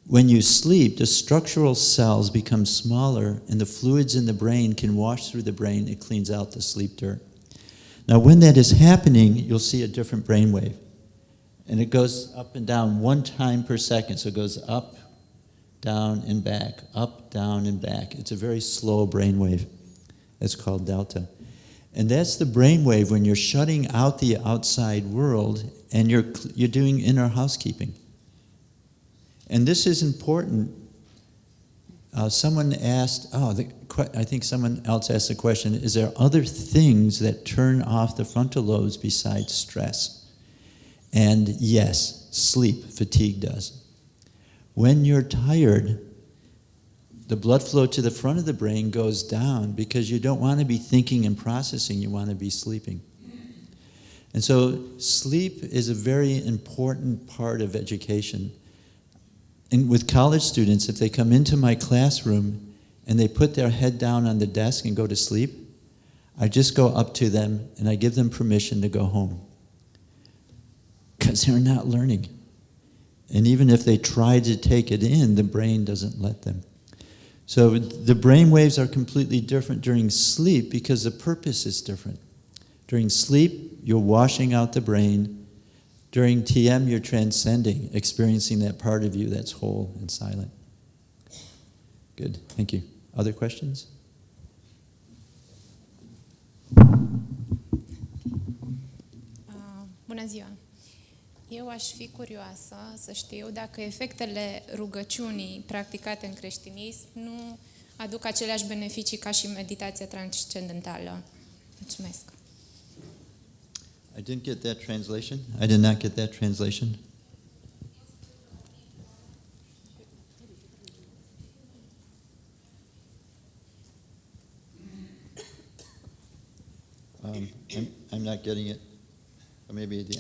When you sleep, the structural cells become smaller, and the fluids in the brain can wash through the brain. It cleans out the sleep dirt. Now, when that is happening, you'll see a different brainwave. And it goes up and down 1 time per second. So it goes up, down, and back, up, down, and back. It's a very slow brainwave. It's called delta. And that's the brainwave when you're shutting out the outside world and you're doing inner housekeeping. And this is important. Someone asked, I think someone else asked the question, is there other things that turn off the frontal lobes besides stress? And yes, sleep, fatigue does. When you're tired, the blood flow to the front of the brain goes down because you don't want to be thinking and processing, you want to be sleeping. And so sleep is a very important part of education. And with college students, if they come into my classroom and they put their head down on the desk and go to sleep, I just go up to them and I give them permission to go home. Because they're not learning. And even if they try to take it in, the brain doesn't let them. So the brain waves are completely different during sleep because the purpose is different. During sleep, you're washing out the brain. During TM, you're transcending, experiencing that part of you that's whole and silent. Good, thank you. Other questions? Bună ziua! Eu aș fi curioasă să știu dacă efectele rugăciunii practicate în creștinism nu aduc aceleași beneficii ca și meditația transcendentală. Mulțumesc! I didn't get that translation. I did not get that translation. I'm not getting it. Or maybe the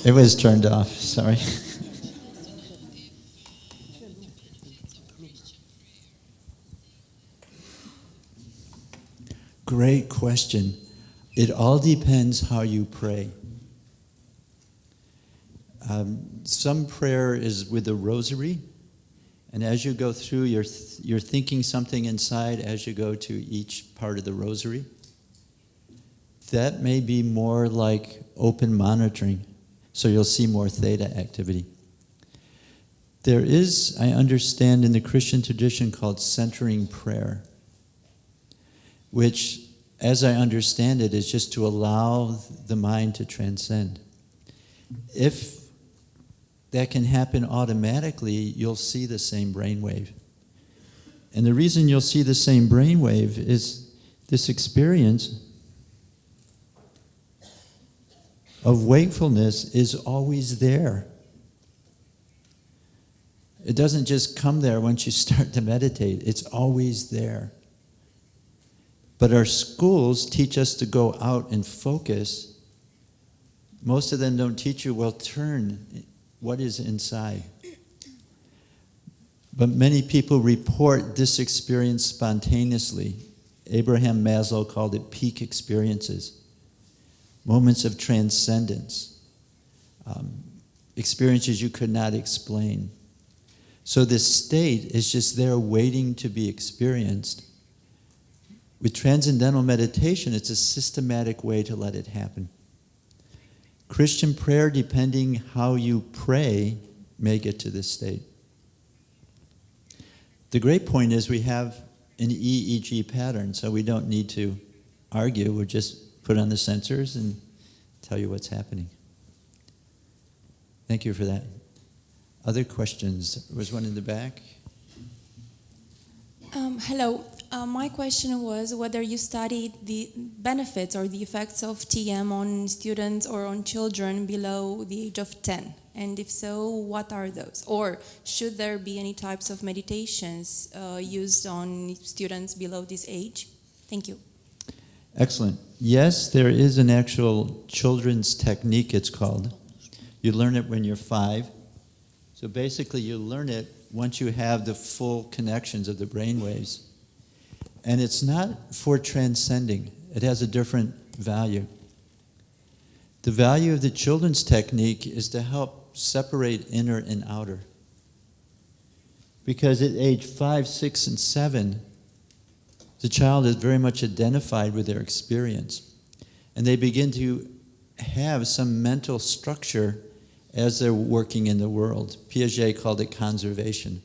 it was turned off. Sorry. Great question. It all depends how you pray. Some prayer is with the rosary, and as you go through, you're thinking something inside as you go to each part of the rosary. That may be more like open monitoring, so you'll see more theta activity. There is, I understand, in the Christian tradition called centering prayer, which, as I understand it, is just to allow the mind to transcend. If that can happen automatically, you'll see the same brainwave. And the reason you'll see the same brainwave is this experience of wakefulness is always there. It doesn't just come there once you start to meditate. It's always there. But our schools teach us to go out and focus. Most of them don't teach you, well, turn what is inside. But many people report this experience spontaneously. Abraham Maslow called it peak experiences. Moments of transcendence. Experiences you could not explain. So this state is just there waiting to be experienced. With transcendental meditation, it's a systematic way to let it happen. Christian prayer, depending how you pray, may get to this state. The great point is we have an EEG pattern, so we don't need to argue. We'll just put on the sensors and tell you what's happening. Thank you for that. Other questions? There was one in the back. Hello. My question was whether you studied the benefits or the effects of TM on students or on children below the age of 10. And if so, what are those? Or should there be any types of meditations used on students below this age? Thank you. Excellent. Yes, there is an actual children's technique, it's called. You learn it when you're 5. So basically you learn it once you have the full connections of the brain waves. And it's not for transcending. It has a different value. The value of the children's technique is to help separate inner and outer. Because at age 5, 6, and 7, the child is very much identified with their experience. And they begin to have some mental structure as they're working in the world. Piaget called it conservation,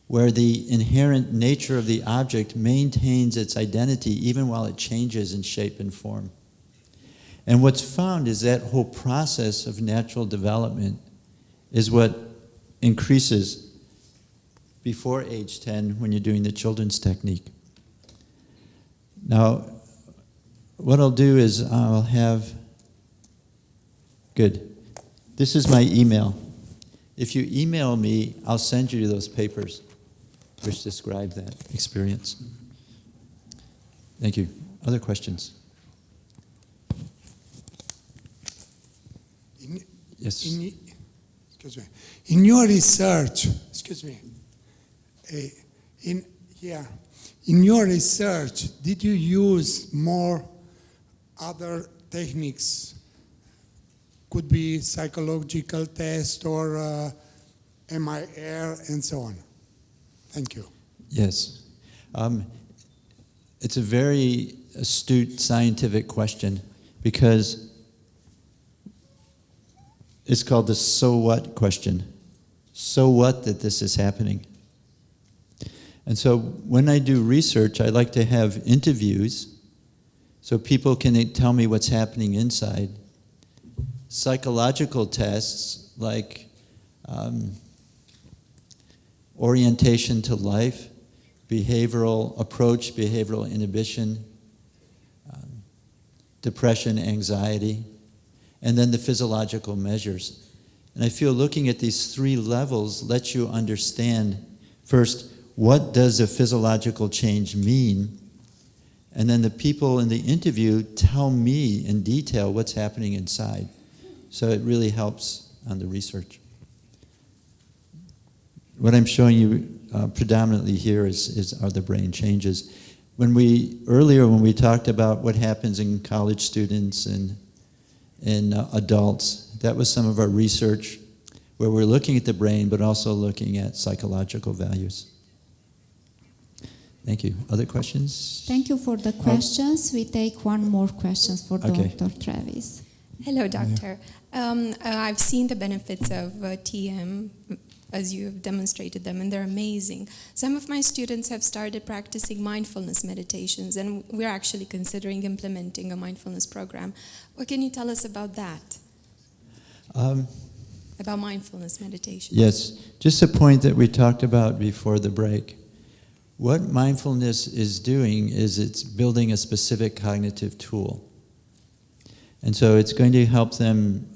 where the inherent nature of the object maintains its identity even while it changes in shape and form. And what's found is that whole process of natural development is what increases before age 10 when you're doing the children's technique. Now, what I'll do is I'll have, good. This is my email. If you email me, I'll send you those papers which describe that experience. Thank you. Other questions? Yes. Excuse me. In your research, in your research, did you use more other techniques? Could be psychological test or MIR and so on. Thank you. Yes. It's a very astute scientific question because it's called the so what question. So what that this is happening? And so when I do research, I like to have interviews so people can tell me what's happening inside. Psychological tests like orientation to life, behavioral approach, behavioral inhibition, depression, anxiety, and then the physiological measures. And I feel looking at these three levels lets you understand, first, what does a physiological change mean? And then the people in the interview tell me in detail what's happening inside. So it really helps on the research. What I'm showing you predominantly here are the brain changes. Earlier when we talked about what happens in college students and in adults, that was some of our research where we're looking at the brain but also looking at psychological values. Thank you. Other questions? Thank you for the questions. We take one more question for Okay. Dr. Travis. Hello, doctor. I've seen the benefits of TM as you have demonstrated them, and they're amazing. Some of my students have started practicing mindfulness meditations, and we're actually considering implementing a mindfulness program. What can you tell us about that? About mindfulness meditation? Yes. Just a point that we talked about before the break. What mindfulness is doing is it's building a specific cognitive tool. And so it's going to help them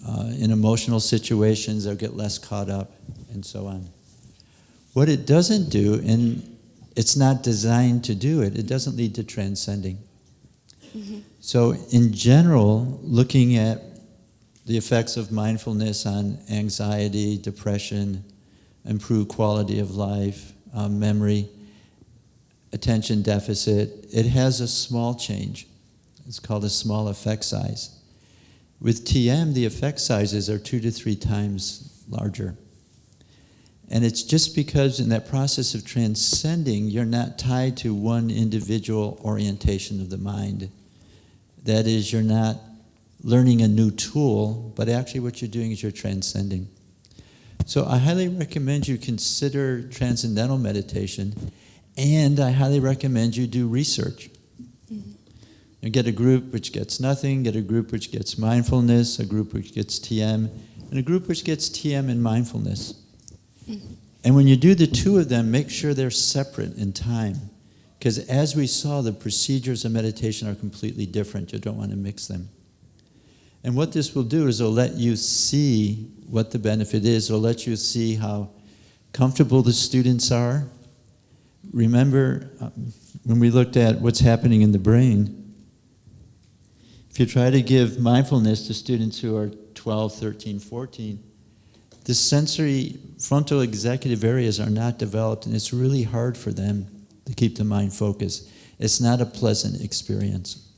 in emotional situations, they'll get less caught up, and so on. What it doesn't do, and it's not designed to do it doesn't lead to transcending. Mm-hmm. So in general, looking at the effects of mindfulness on anxiety, depression, improved quality of life, memory, attention deficit, it has a small change. It's called a small effect size. With TM, the effect sizes are 2 to 3 times larger. And it's just because in that process of transcending, you're not tied to one individual orientation of the mind. That is, you're not learning a new tool, but actually what you're doing is you're transcending. So I highly recommend you consider transcendental meditation, and I highly recommend you do research. You get a group which gets nothing, get a group which gets mindfulness, a group which gets TM, and a group which gets TM and mindfulness. And when you do the two of them, make sure they're separate in time. Because as we saw, the procedures of meditation are completely different. You don't want to mix them. And what this will do is it'll let you see what the benefit is. It'll let you see how comfortable the students are. Remember, when we looked at what's happening in the brain, if you try to give mindfulness to students who are 12, 13, 14, the sensory frontal executive areas are not developed, and it's really hard for them to keep the mind focused. It's not a pleasant experience.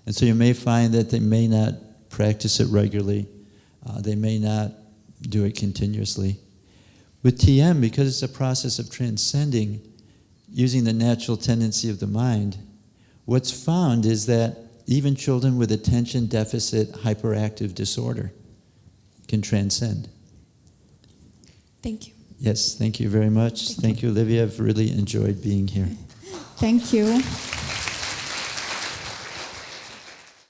And so you may find that they may not practice it regularly. They may not do it continuously. With TM, because it's a process of transcending, using the natural tendency of the mind, what's found is that even children with attention deficit hyperactive disorder can transcend. Thank you. Yes, thank you very much. Thank you, Olivia. I've really enjoyed being here. Thank you.